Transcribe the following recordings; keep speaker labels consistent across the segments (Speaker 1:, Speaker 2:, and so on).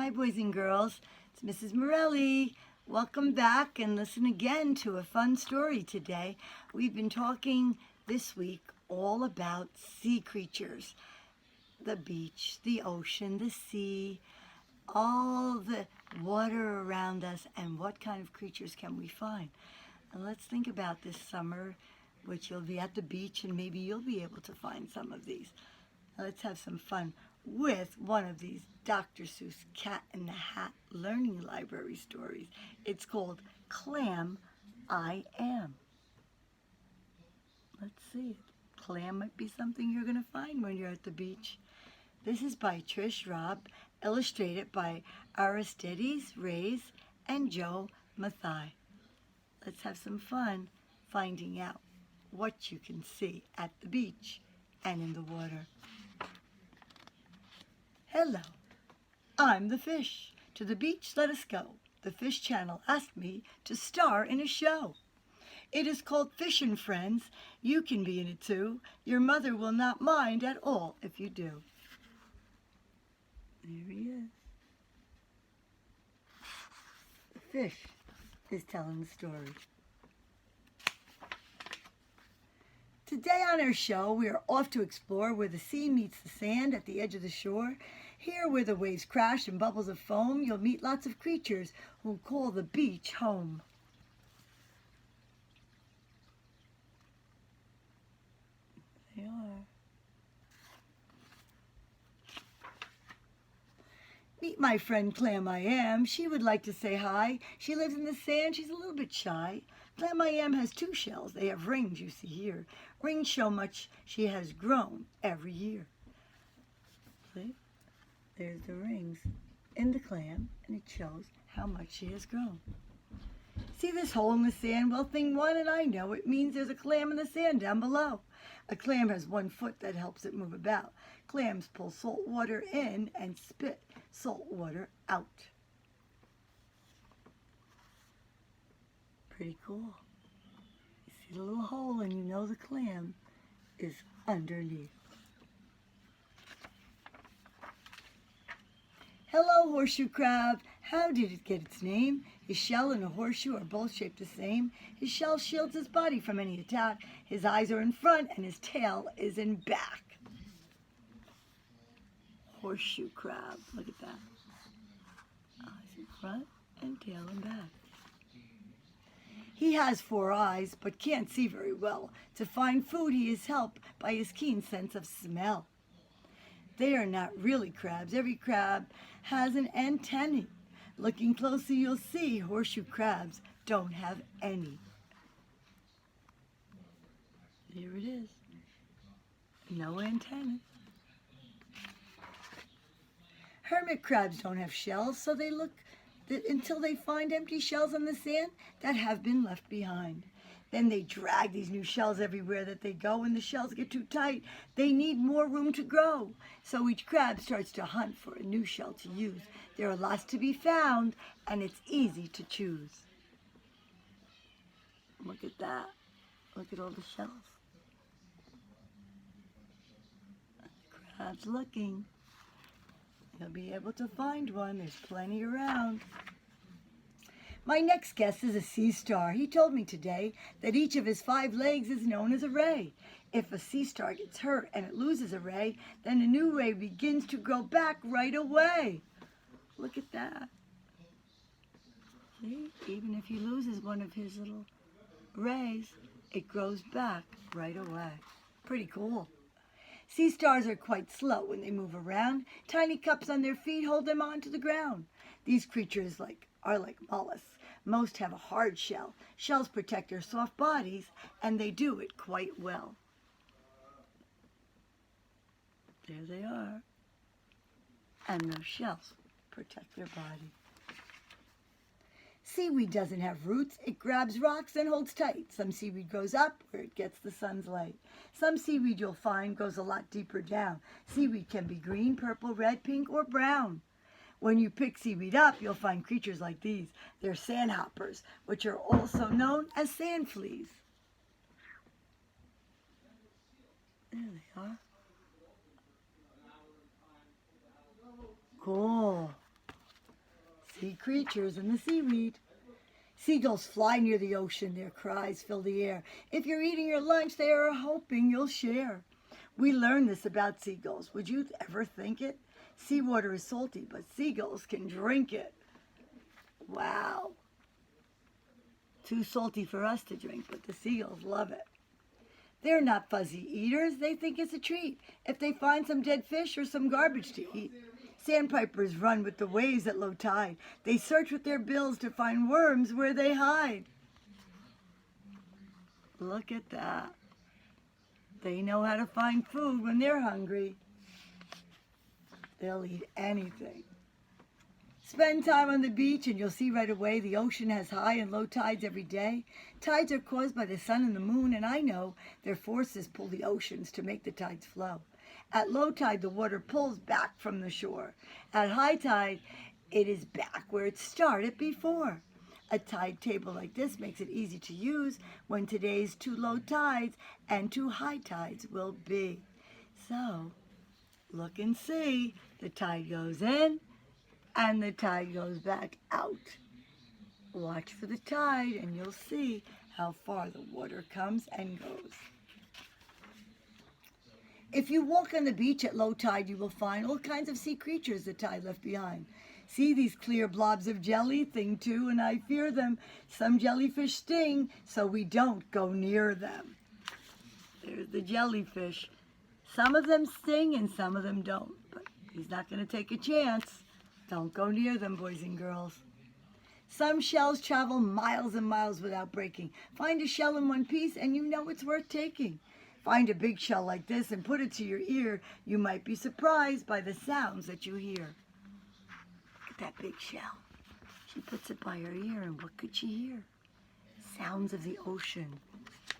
Speaker 1: Hi, boys and girls. It's Mrs. Morelli. Welcome back and listen again to a fun story today. We've been talking this week all about sea creatures. The beach, the ocean, the sea, all the water around us, and what kind of creatures can we find. And let's think about this summer, which you'll be at the beach and maybe you'll be able to find some of these. Let's have some fun with one of these Dr. Seuss Cat in the Hat learning library stories. It's called Clam-I-Am. Let's see it. Clam might be something you're going to find when you're at the beach. This is by Trish Robb, illustrated by Aristides Reyes and Joe Mathai. Let's have some fun finding out what you can see at the beach and in the water. Hello, I'm the fish. To the beach let us go. The Fish Channel asked me to star in a show. It is called Fish and Friends. You can be in it too. Your mother will not mind at all if you do. There he is. The fish is telling the story. Today on our show, we are off to explore where the sea meets the sand at the edge of the shore. Here where the waves crash and bubbles of foam, you'll meet lots of creatures who call the beach home. They are. Meet my friend Clam-I-Am. She would like to say hi. She lives in the sand. She's a little bit shy. Clam-I-Am has two shells. They have rings, you see here. Rings show much she has grown every year. See? There's the rings in the clam, and it shows how much she has grown. See this hole in the sand? Well, thing one, and I know it means there's a clam in the sand down below. A clam has one foot that helps it move about. Clams pull salt water in and spit salt water out. Pretty cool. You see the little hole and you know the clam is underneath. Hello, Horseshoe Crab. How did it get its name? His shell and a horseshoe are both shaped the same. His shell shields his body from any attack. His eyes are in front and his tail is in back. Horseshoe Crab. Look at that. Eyes in front and tail in back. He has 4 eyes, but can't see very well. To find food, he is helped by his keen sense of smell. They are not really crabs. Every crab has an antennae. Looking closely, you'll see horseshoe crabs don't have any. Here it is. No antennae. Hermit crabs don't have shells, so they look until they find empty shells on the sand that have been left behind. Then they drag these new shells everywhere that they go. When the shells get too tight, they need more room to grow. So each crab starts to hunt for a new shell to use. There are lots to be found, and it's easy to choose. Look at that. Look at all the shells. The crab's looking. He'll be able to find one. There's plenty around. My next guest is a sea star. He told me today that each of his 5 legs is known as a ray. If a sea star gets hurt and it loses a ray, then a new ray begins to grow back right away. Look at that. See, even if he loses one of his little rays, it grows back right away. Pretty cool. Sea stars are quite slow when they move around. Tiny cups on their feet hold them onto the ground. These creatures are like mollusks. Most have a hard shell. Shells protect their soft bodies, and they do it quite well. There they are. And those shells protect their body. Seaweed doesn't have roots. It grabs rocks and holds tight. Some seaweed grows up where it gets the sun's light. Some seaweed you'll find goes a lot deeper down. Seaweed can be green, purple, red, pink, or brown. When you pick seaweed up, you'll find creatures like these. They're sandhoppers, which are also known as sand fleas. There they are. Cool. sea creatures in the seaweed. Seagulls fly near the ocean, their cries fill the air. If you're eating your lunch, they are hoping you'll share. We learned this about seagulls. Would you ever think it? Seawater is salty, but seagulls can drink it. Wow. Too salty for us to drink, but the seagulls love it. They're not fuzzy eaters. They think it's a treat if they find some dead fish or some garbage to eat. Sandpipers run with the waves at low tide. They search with their bills to find worms where they hide. Look at that. They know how to find food when they're hungry. They'll eat anything. Spend time on the beach and you'll see right away the ocean has high and low tides every day. Tides are caused by the sun and the moon, and I know their forces pull the oceans to make the tides flow. At low tide, the water pulls back from the shore. At high tide, it is back where it started before. A tide table like this makes it easy to use when today's two low tides and two high tides will be. So, look and see. The tide goes in and the tide goes back out. Watch for the tide and you'll see how far the water comes and goes. If you walk on the beach at low tide, you will find all kinds of sea creatures the tide left behind. See these clear blobs of jelly? Thing too, and I fear them. Some jellyfish sting, so we don't go near them. There's the jellyfish. Some of them sting and some of them don't, but he's not going to take a chance. Don't go near them, boys and girls. Some shells travel miles and miles without breaking. Find a shell in one piece and you know it's worth taking. Find a big shell like this and put it to your ear. You might be surprised by the sounds that you hear. Look at that big shell. She puts it by her ear, and what could she hear? Sounds of the ocean.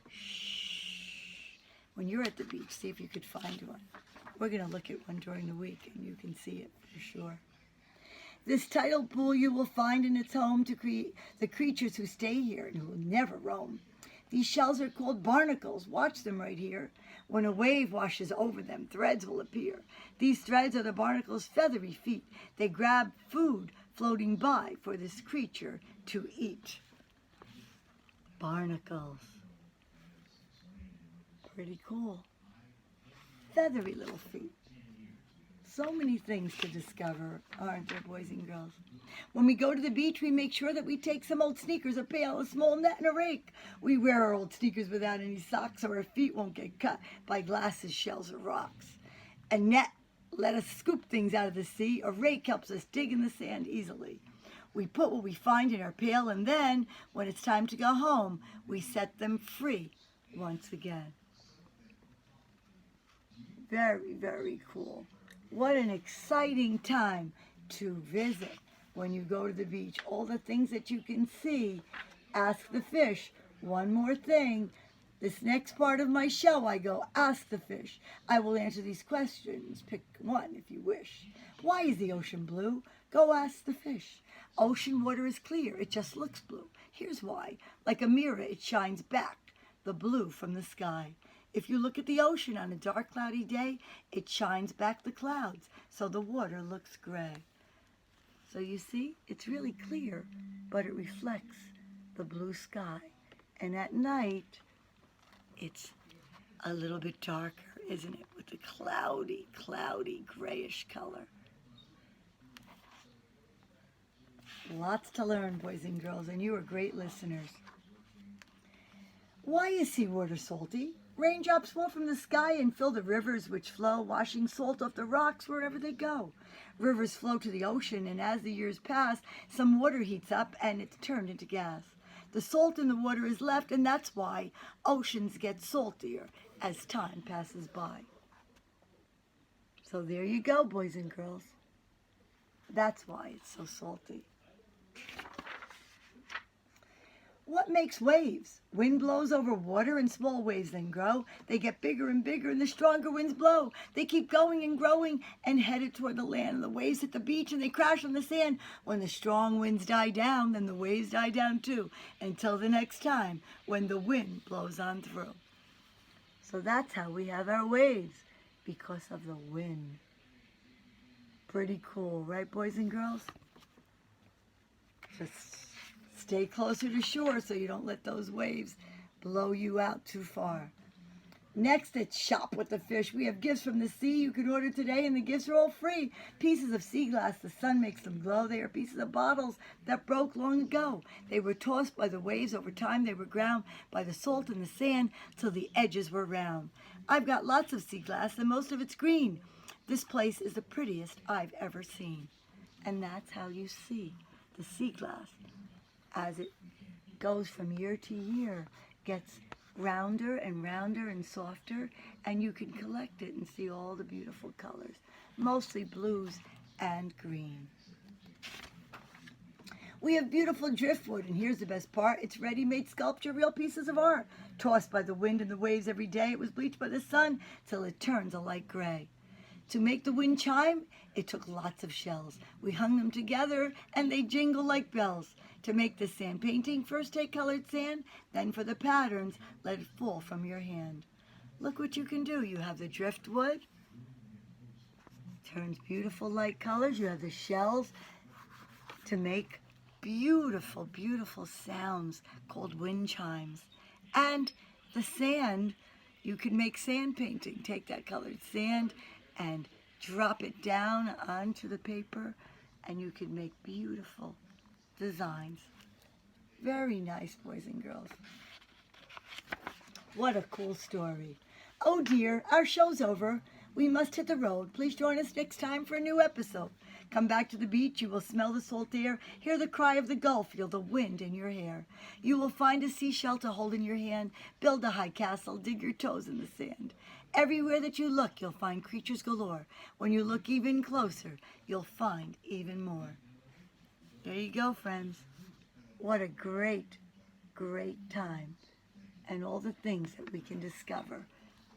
Speaker 1: Shh. When you're at the beach, see if you could find one. We're going to look at one during the week, and you can see it for sure. This tidal pool you will find in its home to create the creatures who stay here and who will never roam. These shells are called barnacles. Watch them right here. When a wave washes over them, threads will appear. These threads are the barnacles' feathery feet. They grab food floating by for this creature to eat. Barnacles. Pretty cool. Feathery little feet. So many things to discover, aren't there, boys and girls? When we go to the beach, we make sure that we take some old sneakers, a pail, a small net, and a rake. We wear our old sneakers without any socks so our feet won't get cut by glasses, shells, or rocks. A net let us scoop things out of the sea. A rake helps us dig in the sand easily. We put what we find in our pail, and then, when it's time to go home, we set them free once again. Very, very cool. What an exciting time to visit when you go to the beach. All the things that you can see. Ask the fish. One more thing. This next part of my show, I go, ask the fish. I will answer these questions. Pick one if you wish. Why is the ocean blue? Go ask the fish. Ocean water is clear. It just looks blue. Here's why. Like a mirror, it shines back the blue from the sky. If you look at the ocean on a dark, cloudy day, it shines back the clouds, so the water looks gray. So you see, it's really clear, but it reflects the blue sky. And at night, it's a little bit darker, isn't it, with the cloudy, grayish color. Lots to learn, boys and girls, and you are great listeners. Why is seawater salty? Raindrops fall from the sky and fill the rivers which flow, washing salt off the rocks wherever they go. Rivers flow to the ocean, and as the years pass, some water heats up and it's turned into gas. The salt in the water is left, and that's why oceans get saltier as time passes by. So there you go, boys and girls. That's why it's so salty. What makes waves? Wind blows over water and small waves then grow. They get bigger and bigger and the stronger winds blow. They keep going and growing and headed toward the land. And the waves hit the beach and they crash on the sand. When the strong winds die down, then the waves die down too. Until the next time when the wind blows on through. So that's how we have our waves, because of the wind. Pretty cool, right, boys and girls? Just stay closer to shore so you don't let those waves blow you out too far. Next, it's Shop with the Fish. We have gifts from the sea you can order today, and the gifts are all free. Pieces of sea glass, the sun makes them glow. They are pieces of bottles that broke long ago. They were tossed by the waves over time. They were ground by the salt and the sand till the edges were round. I've got lots of sea glass, and most of it's green. This place is the prettiest I've ever seen. And that's how you see the sea glass as it goes from year to year, gets rounder and softer, and you can collect it and see all the beautiful colors, mostly blues and green. We have beautiful driftwood, and here's the best part. It's ready-made sculpture, real pieces of art. Tossed by the wind and the waves every day, it was bleached by the sun till it turns a light gray. To make the wind chime, it took lots of shells. We hung them together, and they jingle like bells. To make the sand painting, first take colored sand, then for the patterns, let it fall from your hand. Look what you can do. You have the driftwood, turns beautiful light colors. You have the shells to make beautiful, beautiful sounds called wind chimes. And the sand, you can make sand painting. Take that colored sand and drop it down onto the paper, and you can make beautiful designs. Very nice, boys and girls. What a cool story. Oh dear, our show's over. We must hit the road. Please join us next time for a new episode. Come back to the beach. You will smell the salt air, hear the cry of the gull, feel the wind in your hair. You will find a seashell to hold in your hand, build a high castle, dig your toes in the sand. Everywhere that you look, you'll find creatures galore. When you look even closer, you'll find even more. There you go, friends. What a great, great time. And all the things that we can discover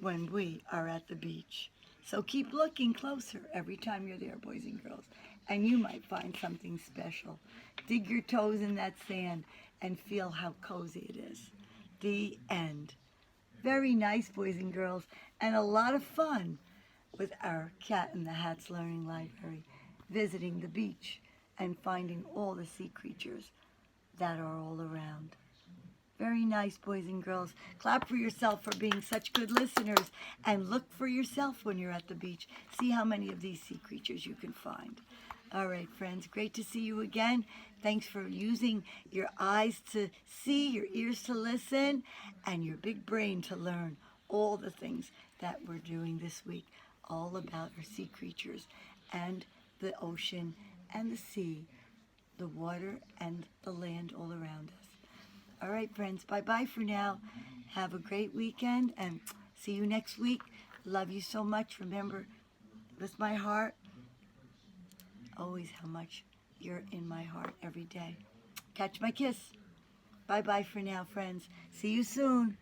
Speaker 1: when we are at the beach. So keep looking closer every time you're there, boys and girls, and you might find something special. Dig your toes in that sand and feel how cozy it is. The end. Very nice, boys and girls, and a lot of fun with our Cat in the Hat's Learning Library, visiting the beach and finding all the sea creatures that are all around. Very nice, boys and girls. Clap for yourself for being such good listeners, and look for yourself when you're at the beach. See how many of these sea creatures you can find. All right, friends, great to see you again. Thanks for using your eyes to see, your ears to listen, and your big brain to learn all the things that we're doing this week, all about our sea creatures and the ocean and the sea, the water and the land all around us. All right, friends, bye-bye for now. Have a great weekend, and see you next week. Love you so much. Remember, with my heart, always how much you're in my heart every day. Catch my kiss. Bye-bye for now, friends. See you soon.